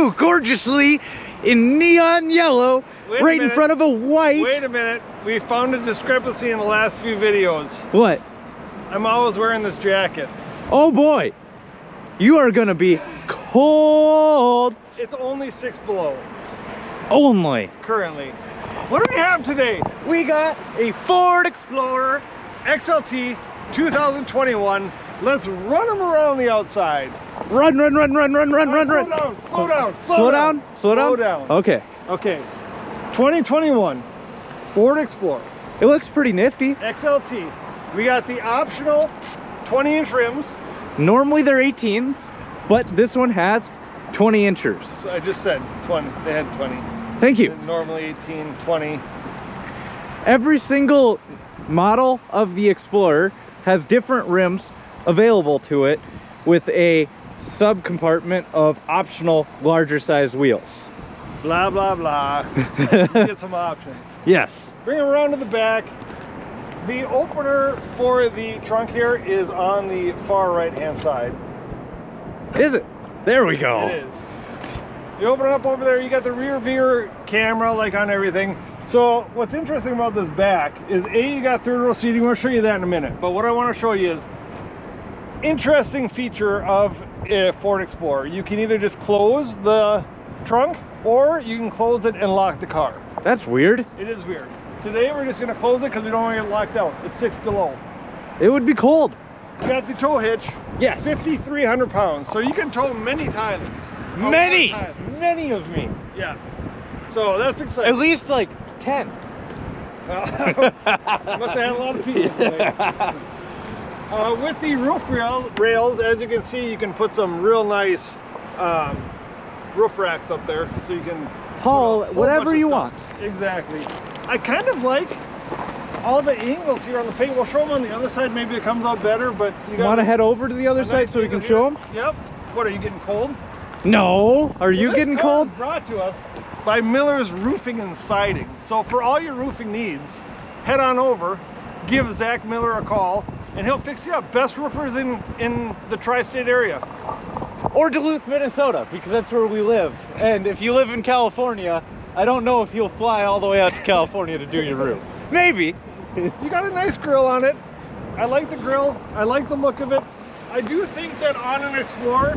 you gorgeously in neon yellow, right in front of a white. Wait a minute. We found a discrepancy in the last few videos. What? I'm always wearing this jacket. Oh boy. You are gonna be cold. It's only 6 below. Only. Currently. What do we have today? We got a Ford Explorer XLT 2021. Let's run them around the outside. Run, run, run, run, run, run, run, run. Slow down. Slow down? Slow down? Slow down. Okay. Okay. 2021 Ford Explorer. It looks pretty nifty. XLT. We got the optional 20-inch rims. Normally they're 18s, but this one has 20 inchers. So I just said 20. They had 20. Thank you. Normally 18, 20. Every single model of the Explorer has different rims available to it with a sub-compartment of optional larger size wheels. Blah, blah, blah. Get some options. Yes. Bring them around to the back. The opener for the trunk here is on the far right-hand side. Is it? There we go. It is. You open it up over there, you got the rear view camera like on everything. So what's interesting about this back is you got third row seating. We'll show you that in a minute. But what I want to show you is interesting feature of a Ford Explorer. You can either just close the trunk or you can close it and lock the car. That's weird. It is weird. Today we're just going to close it because we don't want to get locked out. It's 6 below. It would be cold. You got the tow hitch. Yes. 5,300 pounds. So you can tow many times. Many of me. Yeah. So that's exciting. At least like 10. Must have had a lot of people today. With the roof rails, as you can see, you can put some real nice roof racks up there, so you can haul whatever you want. Exactly. I kind of like all the angles here on the paint. We'll show them on the other side. Maybe it comes out better, but you want to head over to the other side so we can show them? Yep. What, are you getting cold? No. Are you getting cold? Brought to us by Miller's Roofing and Siding. So for all your roofing needs, head on over, give Zach Miller a call, and he'll fix you up. Best roofers in the tri-state area. Or Duluth, Minnesota, because that's where we live. And if you live in California, I don't know if you'll fly all the way out to California to do your roof. Maybe. You got a nice grill on it. I like the grill. I like the look of it. I do think that on an Explorer,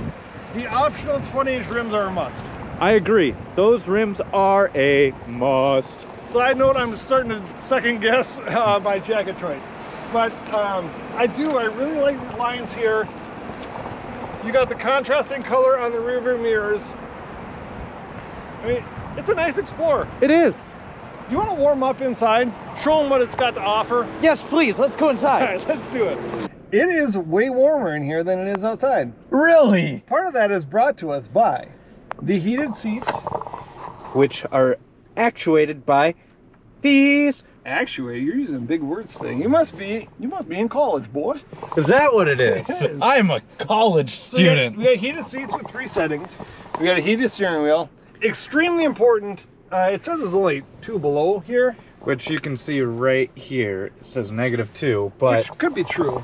the optional 20-inch rims are a must. I agree. Those rims are a must. Side note, I'm starting to second guess my jacket choice. But I really like these lines here. You got the contrasting color on the rear view mirrors. I mean, it's a nice Explorer. It is. You want to warm up inside? Show them what it's got to offer? Yes, please. Let's go inside. All right, let's do it. It is way warmer in here than it is outside. Really? Part of that is brought to us by the heated seats, which are actuated by these. Actuated? You're using big words today. You must be in college, boy. Is that what it is? It is. I'm a college student. We got heated seats with 3 settings. We got a heated steering wheel. Extremely important. It says it's only 2 below here, which you can see right here. It says -2, but which could be true.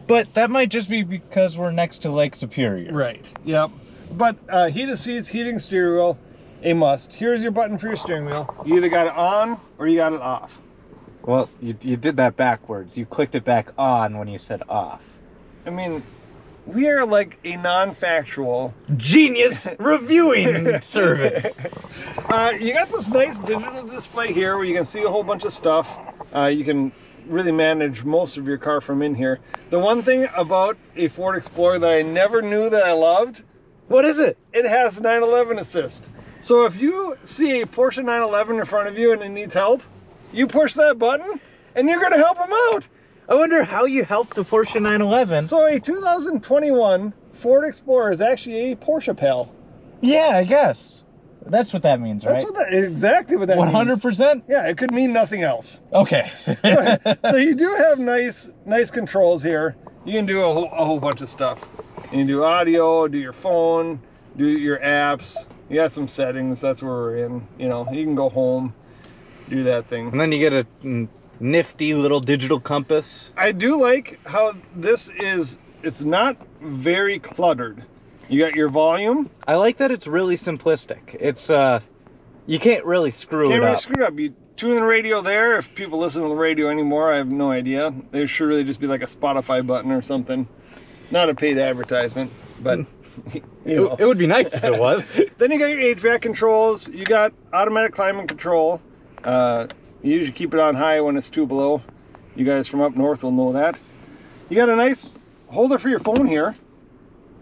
But that might just be because we're next to Lake Superior. Right. Yep. But heated seats, heating steering wheel, a must. Here's your button for your steering wheel. You either got it on or you got it off. Well, you did that backwards. You clicked it back on when you said off. I mean, we are like a non-factual genius reviewing service. You got this nice digital display here where you can see a whole bunch of stuff. You can really manage most of your car from in here. The one thing about a Ford Explorer that I never knew that I loved. What is it? It has 911 assist. So if you see a Porsche 911 in front of you and it needs help, you push that button and you're gonna help them out. I wonder how you help the Porsche 911. So a 2021 Ford Explorer is actually a Porsche pal. Yeah, I guess. That's what that means, right? That's exactly what that 100%? means. 100%? Yeah, it could mean nothing else. Okay. so you do have nice controls here. You can do a whole bunch of stuff. You can do audio, do your phone, do your apps. You got some settings, that's where we're in. You know, you can go home, do that thing. And then you get a nifty little digital compass. I do like how this is, it's not very cluttered. You got your volume. I like that it's really simplistic. It's you can't really screw it up. Screw it up. You tune the radio there. If people listen to the radio anymore, I have no idea. There should really just be like a Spotify button or something. Not a paid advertisement, but you know. It would be nice if it was. Then you got your HVAC controls. You got automatic climate control. You usually keep it on high when it's 2 below. You guys from up north will know that. You got a nice holder for your phone here.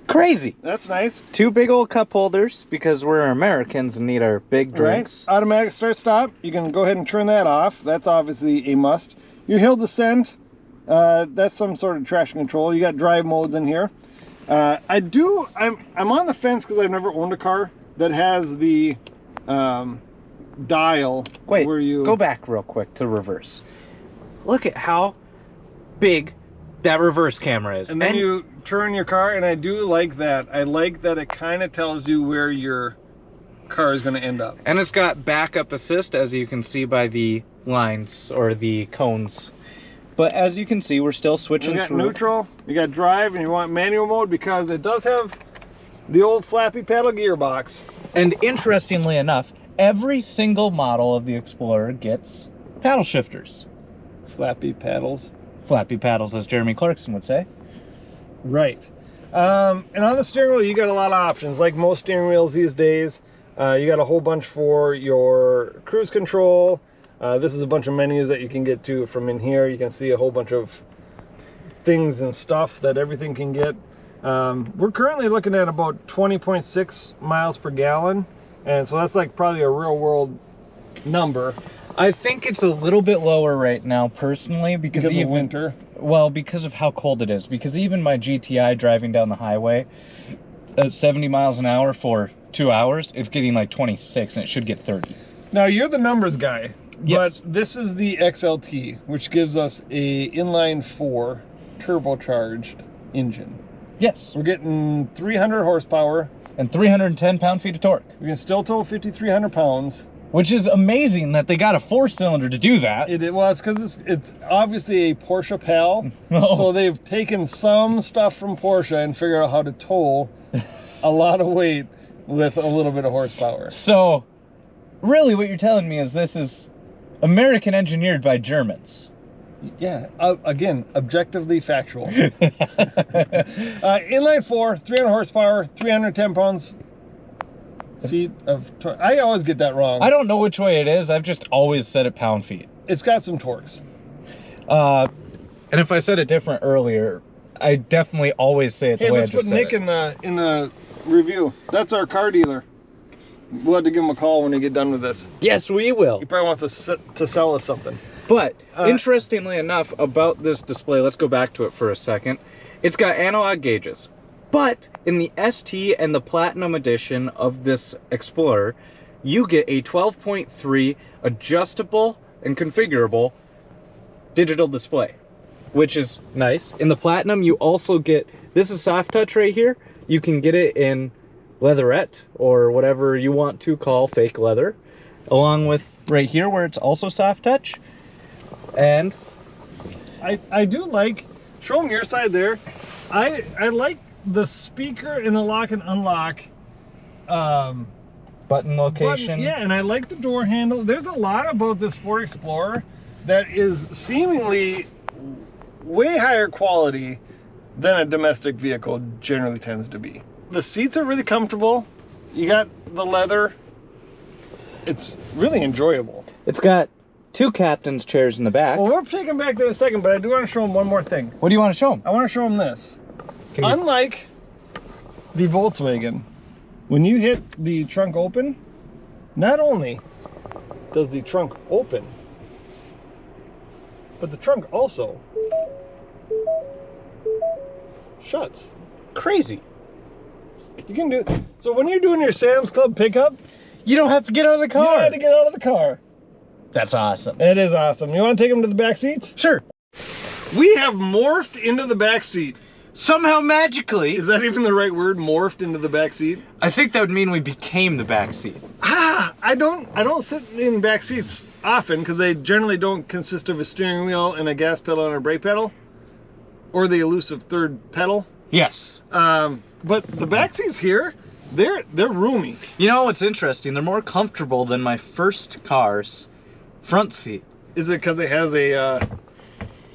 Crazy. That's nice. 2 big old cup holders because we're Americans and need our big drinks. Right. Automatic start stop. You can go ahead and turn that off. That's obviously a must. Your hill descent. That's some sort of traction control. You got drive modes in here. I'm on the fence because I've never owned a car that has the dial. Wait, where you go back real quick to reverse. Look at how big that reverse camera is. And then you turn your car, and I do like that. I like that it kind of tells you where your car is going to end up. And it's got backup assist, as you can see by the lines or the cones. But as you can see, we're still switching through. You got neutral, you got drive, and you want manual mode because it does have the old flappy paddle gearbox. And interestingly enough, every single model of the Explorer gets paddle shifters. Flappy paddles. Flappy paddles, as Jeremy Clarkson would say. Right. And on the steering wheel, you got a lot of options. Like most steering wheels these days, you got a whole bunch for your cruise control. This is a bunch of menus that you can get to from in here. You can see a whole bunch of things and stuff that everything can get. We're currently looking at about 20.6 miles per gallon. And so that's like probably a real world number. I think it's a little bit lower right now, personally, because of winter. Well, because of how cold it is. Because even my GTI driving down the highway at 70 miles an hour for 2 hours, it's getting like 26, and it should get 30. Now, you're the numbers guy. Yes. But this is the XLT, which gives us a inline 4 turbocharged engine. Yes. We're getting 300 horsepower. And 310 pound-feet of torque. We can still tow 5,300 pounds. Which is amazing that they got a 4-cylinder to do that. Well, it's because it's obviously a Porsche pal. Oh. So they've taken some stuff from Porsche and figured out how to tow a lot of weight with a little bit of horsepower. So, really what you're telling me is this is American engineered by Germans. Yeah, again, objectively factual. Inline 4, 300 horsepower, 310 pounds. Feet of torque. I always get that wrong. I don't know which way it is. I've just always said it pound-feet. It's got some torques. And if I said it different earlier, I definitely always say it the way I just said it. Let's put Nick in the review. That's our car dealer. We'll have to give him a call when we get done with this. Yes, we will. He probably wants to sell us something. But interestingly enough about this display, let's go back to it for a second. It's got analog gauges. But in the ST and the Platinum edition of this Explorer, you get a 12.3 adjustable and configurable digital display, which is nice. In the Platinum, you also get, this is soft touch right here. You can get it in leatherette or whatever you want to call fake leather, along with right here where it's also soft touch. And I do like, show them your side there. I like the speaker in the lock and unlock button location. Yeah, and I like the door handle. There's a lot about this Ford Explorer that is seemingly way higher quality than a domestic vehicle generally tends to be. The seats are really comfortable. You got the leather. It's really enjoyable. It's got 2 captain's chairs in the back. Well, we're taking back there in a second, but I do want to show them one more thing. What do you want to show them? I want to show them this. Unlike the Volkswagen, when you hit the trunk open, not only does the trunk open, but the trunk also shuts. Crazy. You can do, so when you're doing your Sam's Club pickup, you don't have to get out of the car. You don't have to get out of the car. That's awesome. It is awesome. You want to take them to the back seats? Sure. We have morphed into the back seat. Somehow magically. Is that even the right word? Morphed into the back seat? I think that would mean we became the back seat. I don't sit in back seats often because they generally don't consist of a steering wheel and a gas pedal and a brake pedal, or the elusive third pedal. Yes. But the back seats here, they're roomy. You know what's interesting? They're more comfortable than my first car's front seat. Is it because it has a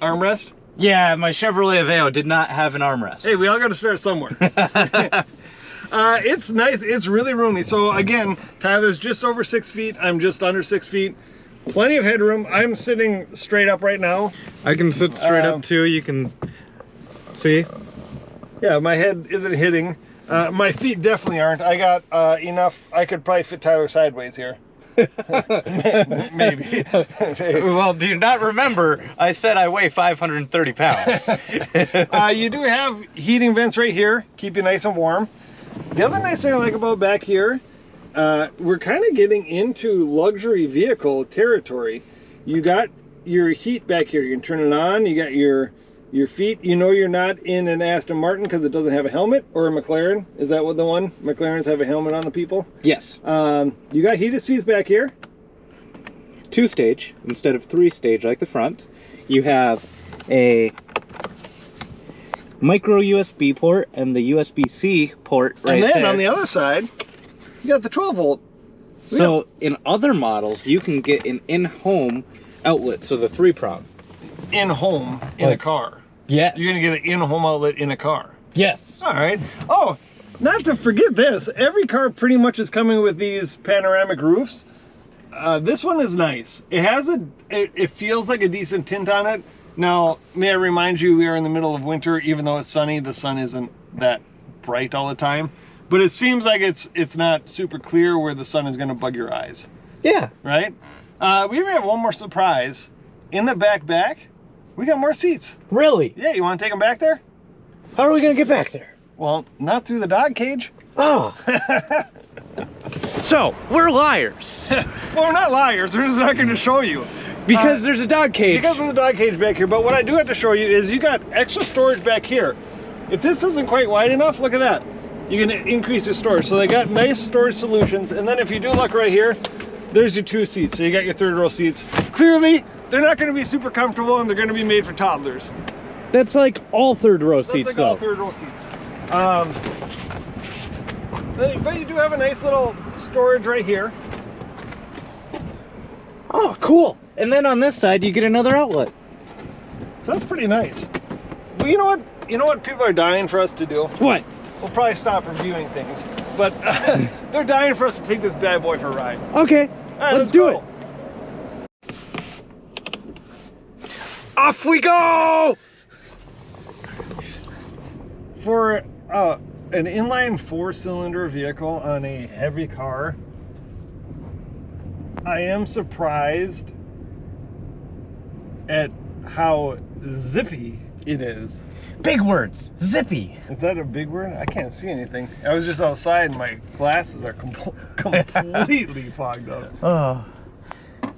armrest? Yeah, my Chevrolet Aveo did not have an armrest. Hey, we all got to start somewhere. It's nice. It's really roomy. So again, Tyler's just over 6 feet. I'm just under 6 feet. Plenty of headroom. I'm sitting straight up right now. I can sit straight up too. You can see. Yeah, my head isn't hitting. My feet definitely aren't. I got enough. I could probably fit Tyler sideways here. Maybe. Well, do you not remember I said I weigh 530 pounds? You do have heating vents right here, keep you nice and warm. The other nice thing I like about back here, we're kind of getting into luxury vehicle territory. You got your heat back here. You can turn it on. You got your feet. You know you're not in an Aston Martin because it doesn't have a helmet, or a McLaren. Is that what the one? McLarens have a helmet on the people? Yes. You got heated seats back here. 2-stage instead of 3-stage like the front. You have a micro USB port and the USB-C port right there. And then on the other side, you got the 12-volt. So in other models, you can get an in-home outlet, so the 3-prong. In-home in a car. Yes. You're gonna get an in-home outlet in a car. Yes. All right. Oh, not to forget this. Every car pretty much is coming with these panoramic roofs. This one is nice. It has it feels like a decent tint on it. Now, may I remind you, we are in the middle of winter. Even though it's sunny, the sun isn't that bright all the time. But it seems like it's not super clear where the sun is gonna bug your eyes. Yeah. Right? We even have one more surprise. In the back, we got more seats. Really? Yeah, you want to take them back there? How are we gonna get back there? Well, not through the dog cage. Oh. So, we're liars. Well, we're not liars. We're just not going to show you. Because there's a dog cage. Because there's a dog cage back here. But what I do have to show you is you got extra storage back here. If this isn't quite wide enough, look at that. You can increase the storage. So they got nice storage solutions. And then if you do look right here, there's your 2 seats. So you got your 3rd row seats. Clearly, they're not going to be super comfortable, and they're going to be made for toddlers. That's like all 3rd row seats, That's like though. all 3rd row seats. But you do have a nice little storage right here. Oh, cool. And then on this side, you get another outlet. So that's pretty nice. Well, you know what? You know what people are dying for us to do? What? We'll probably stop reviewing things, but they're dying for us to take this bad boy for a ride. Okay, All right, let's do go. it. Off we go! For an inline 4-cylinder vehicle on a heavy car, I am surprised at how zippy it is. Big words, zippy. Is that a big word? I can't see anything. I was just outside and my glasses are completely fogged up.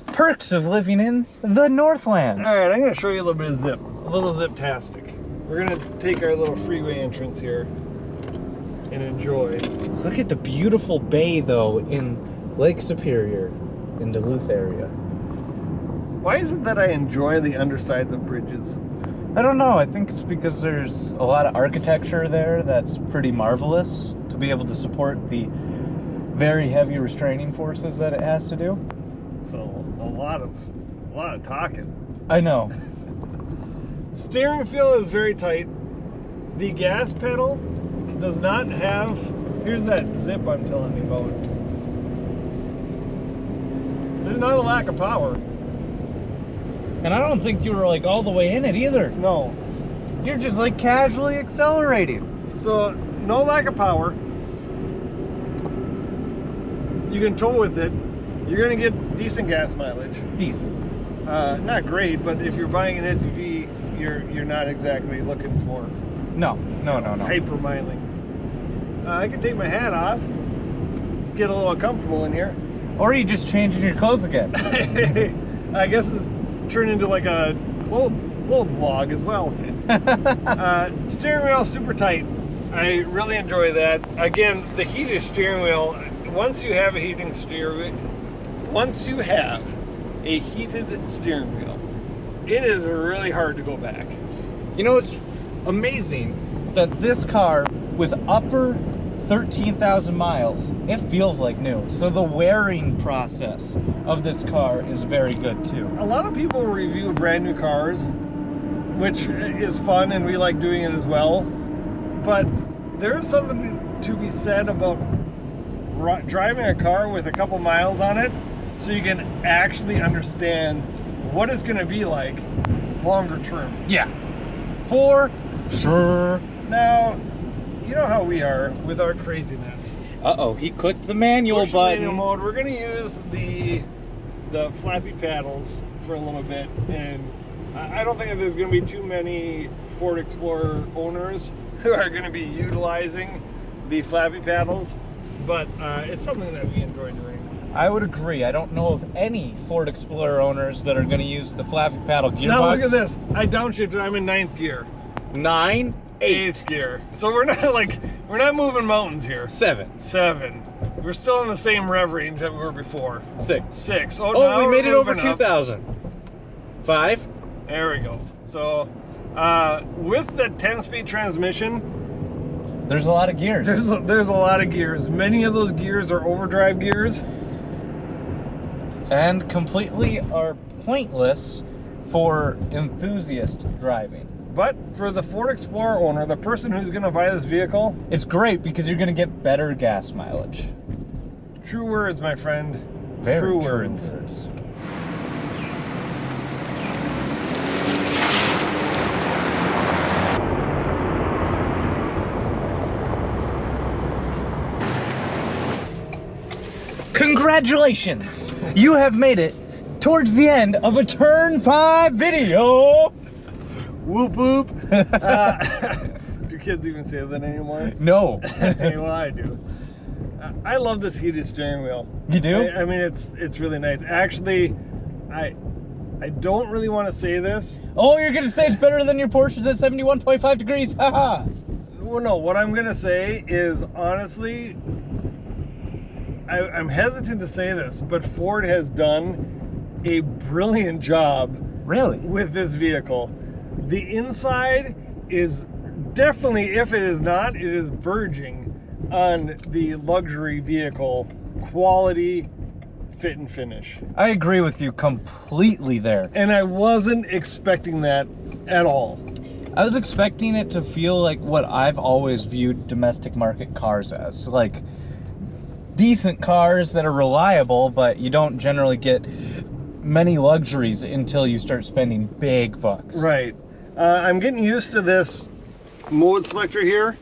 Perks of living in the Northland. All right, I'm gonna show you a little bit of zip, a little zip-tastic. We're gonna take our little freeway entrance here and enjoy. Look at the beautiful bay, though, in Lake Superior, in Duluth area. Why is it that I enjoy the undersides of bridges? I don't know. I think it's because there's a lot of architecture there that's pretty marvelous to be able to support the very heavy restraining forces that it has to do. So a lot of talking. I know. Steering feel is very tight. The gas pedal does not have. Here's that zip I'm telling you about. There's not a lack of power. And I don't think you were like all the way in it either. No. You're just like casually accelerating. So no lack of power. You can tow with it. You're gonna get decent gas mileage. Decent. Not great, but if you're buying an SUV, you're not exactly looking for No. hyper miling. I can take my hat off, get a little comfortable in here. Or are you just changing your clothes again? I guess it's turned into like a clothes vlog as well. Steering wheel super tight. I really enjoy that. Again, the heated steering wheel. Once you have a heated steering wheel, it is really hard to go back. You know, it's amazing that this car with upper 13,000 miles, it feels like new. So the wearing process of this car is very good too. A lot of people review brand new cars, which is fun, and we like doing it as well. But there is something to be said about driving a car with a couple miles on it, so you can actually understand what it's going to be like longer term. Yeah, for sure. Now, you know how we are with our craziness. Uh-oh, he clicked the manual Push the button. manual mode. We're going to use the flappy paddles for a little bit, and I don't think that there's going to be too many Ford Explorer owners who are going to be utilizing the flappy paddles, but it's something that we enjoy doing. I would agree. I don't know of any Ford Explorer owners that are going to use the flappy paddle gearbox. Now look at this. I downshifted. I'm in 9th gear. 9, 8. 8th gear. So we're not moving mountains here. 7. 7. We're still in the same rev range that we were before. 6. 6. Oh, now we we're made it over moving up. 2,000. 5. There we go. So with the 10-speed transmission, there's a lot of gears. there's a lot of gears. Many of those gears are overdrive gears. And completely are pointless for enthusiast driving. But for the Ford Explorer owner, the person who's going to buy this vehicle, it's great because you're going to get better gas mileage. True words, my friend. Very true true words. Congratulations! You have made it towards the end of a Turn 5 video! Whoop whoop! Do kids even say that anymore? No. Hey, well, I do. I love this heated steering wheel. You do? I mean, it's really nice. Actually, I don't really want to say this. Oh, you're gonna say it's better than your Porsches at 71.5 degrees? Haha! Well, no, what I'm gonna say is, honestly, I'm hesitant to say this, but Ford has done a brilliant job Really? with this vehicle. The inside is definitely, if it is not, it is verging on the luxury vehicle quality, fit and finish. I agree with you completely there. And I wasn't expecting that at all. I was expecting it to feel like what I've always viewed domestic market cars as. Like, decent cars that are reliable, but you don't generally get many luxuries until you start spending big bucks. Right. I'm getting used to this mode selector here.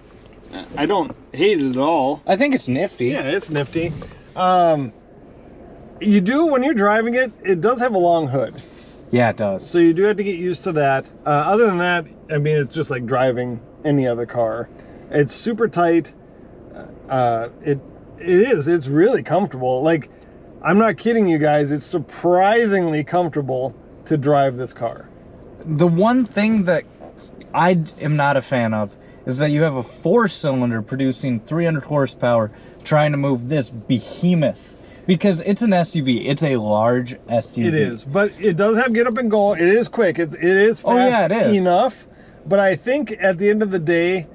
I don't hate it at all. I think it's nifty. Yeah, it's nifty. You do, when you're driving it, it does have a long hood. Yeah, it does. So you do have to get used to that. Other than that, I mean, it's just like driving any other car. It's super tight. It's really comfortable. Like, I'm not kidding you guys, it's surprisingly comfortable to drive this car. The one thing that I am not a fan of is that you have a 4-cylinder producing 300 horsepower trying to move this behemoth. Because it's an SUV. It's a large SUV. It is, but it does have get up and go. It is quick. It is fast it is. enough. But I think at the end of the day,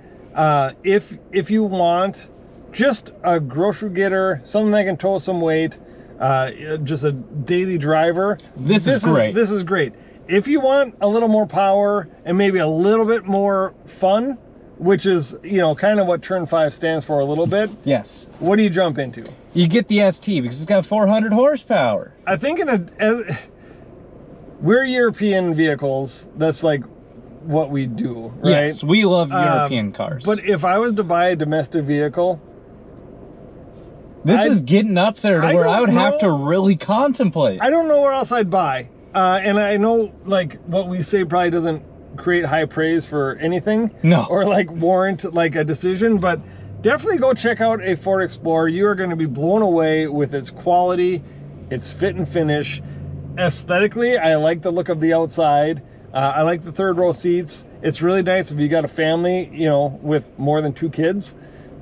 if you want just a grocery getter, something that can tow some weight, just a daily driver, this is great. This is great. If you want a little more power and maybe a little bit more fun, which is, you know, kind of what Turn 5 stands for a little bit. Yes. What do you jump into? You get the ST because it's got 400 horsepower. I think we're European vehicles. That's like what we do, right? Yes, we love European cars. But if I was to buy a domestic vehicle, this is getting up there to where I would have to really contemplate. I don't know where else I'd buy. And I know, like, what we say probably doesn't create high praise for anything. No. Or, like, warrant, like, a decision. But definitely go check out a Ford Explorer. You are going to be blown away with its quality, its fit and finish. Aesthetically, I like the look of the outside. I like the third row seats. It's really nice if you got a family, you know, with more than 2 kids.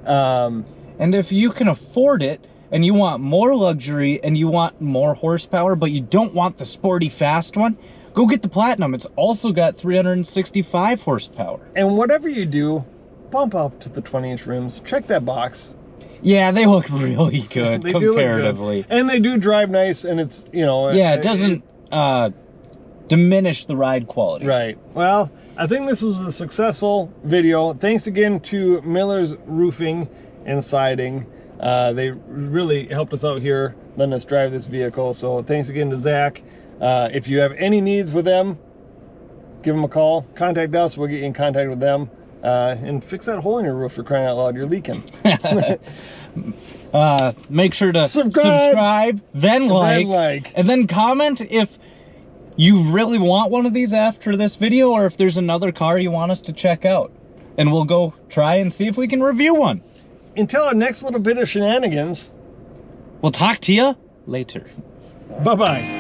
And if you can afford it, and you want more luxury, and you want more horsepower, but you don't want the sporty fast one, go get the Platinum. It's also got 365 horsepower. And whatever you do, bump up to the 20-inch rims. Check that box. Yeah, they look really good They do look comparatively. good. And they do drive nice, and it's, you know... Yeah, it doesn't diminish the ride quality. Right. Well, I think this was a successful video. Thanks again to Miller's Roofing and Siding. They really helped us out here, letting us drive this vehicle. So thanks again to Zach. If you have any needs with them, give them a call. Contact us. We'll get you in contact with them. And fix that hole in your roof, for crying out loud. You're leaking. Make sure to subscribe, then like, and then comment if you really want one of these after this video, or if there's another car you want us to check out. And we'll go try and see if we can review one. Until our next little bit of shenanigans, we'll talk to you later. Bye-bye.